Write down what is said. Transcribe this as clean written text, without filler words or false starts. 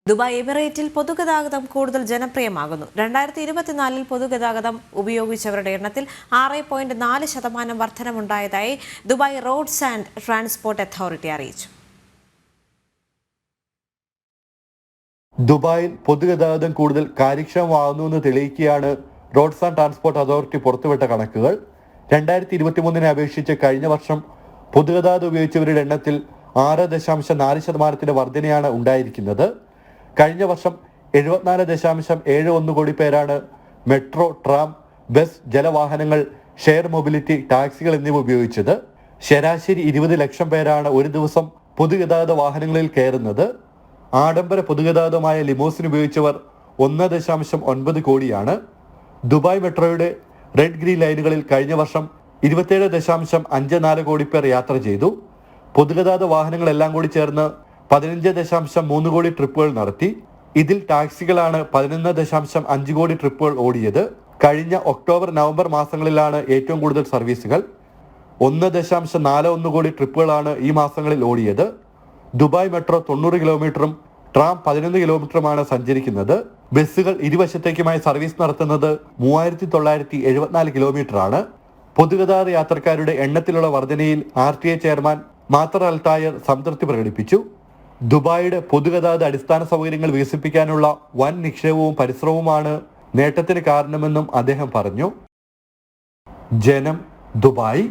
Dubai എമിറേറ്റിൽ പൊതുഗതാഗതം കൂടുതൽ ജനപ്രിയമാകുന്നു. 2024 പൊതുഗതാഗതം ഉപയോഗിച്ചവരുടെ എണ്ണത്തിൽ 6.4% വർധനമുണ്ടായതായി Dubai roads and transport authority അറിയിച്ചു. ദുബായിൽ പൊതുഗതാഗതം കൂടുതൽ കാര്യക്ഷമമാകുന്നുവെന്ന് തെളിയിക്കുകയാണ് റോഡ്സ് ആൻഡ് ട്രാൻസ്പോർട്ട് അതോറിറ്റി പുറത്തുവിട്ട കണക്കുകൾ. 2023 അപേക്ഷിച്ച് കഴിഞ്ഞ വർഷം പൊതുഗതാഗതം ഉപയോഗിച്ചവരുടെ എണ്ണത്തിൽ 6.4% വർധനയാണ് ഉണ്ടായിരിക്കുന്നത്. കഴിഞ്ഞ വർഷം 74.71 കോടി പേരാണ് മെട്രോ, ട്രാം, ബസ്, ജലവാഹനങ്ങൾ, ഷെയർ മൊബിലിറ്റി, ടാക്സികൾ എന്നിവ ഉപയോഗിച്ചത്. ശരാശരി 20 ലക്ഷം പേരാണ് ഒരു ദിവസം പൊതുഗതാഗത വാഹനങ്ങളിൽ കയറുന്നത്. ആഡംബര പൊതുഗതാഗതമായ ലിമോസിൻ ഉപയോഗിച്ചവർ 1.9 കോടിയാണ്. ദുബായ് മെട്രോയുടെ റെഡ് ഗ്രീൻ ലൈനുകളിൽ കഴിഞ്ഞ വർഷം 27.54 കോടി പേർ യാത്ര ചെയ്തു. പൊതുഗതാഗത വാഹനങ്ങളെല്ലാം കൂടി ചേർന്ന് 15.3 കോടി ട്രിപ്പുകൾ നടത്തി. ഇതിൽ ടാക്സികളാണ് 11.5 കോടി ട്രിപ്പുകൾ ഓടിയത്. കഴിഞ്ഞ ഒക്ടോബർ, നവംബർ മാസങ്ങളിലാണ് ഏറ്റവും കൂടുതൽ സർവീസുകൾ. 1.41 കോടി ട്രിപ്പുകളാണ് ഈ മാസങ്ങളിൽ ഓടിയത്. ദുബായ് മെട്രോ 90 കിലോമീറ്ററും ട്രാം 11 കിലോമീറ്ററുമാണ് സഞ്ചരിക്കുന്നത്. ബസ്സുകൾ ഇരുവശത്തേക്കുമായി സർവീസ് നടത്തുന്നത് 3974 കിലോമീറ്റർ ആണ്. പൊതുഗതാഗത യാത്രക്കാരുടെ എണ്ണത്തിലുള്ള വർധനയിൽ RTA ചെയർമാൻ മാത്തർ അൽ തായർ സംതൃപ്തി പ്രകടിപ്പിച്ചു. ദുബായിയുടെ പൊതുഗതാഗത അടിസ്ഥാന സൗകര്യങ്ങൾ വികസിപ്പിക്കാനുള്ള വൻ നിക്ഷേപവും പരിശ്രമവുമാണ് നേട്ടത്തിന് കാരണമെന്നും അദ്ദേഹം പറഞ്ഞു. ജനം, ദുബായ്.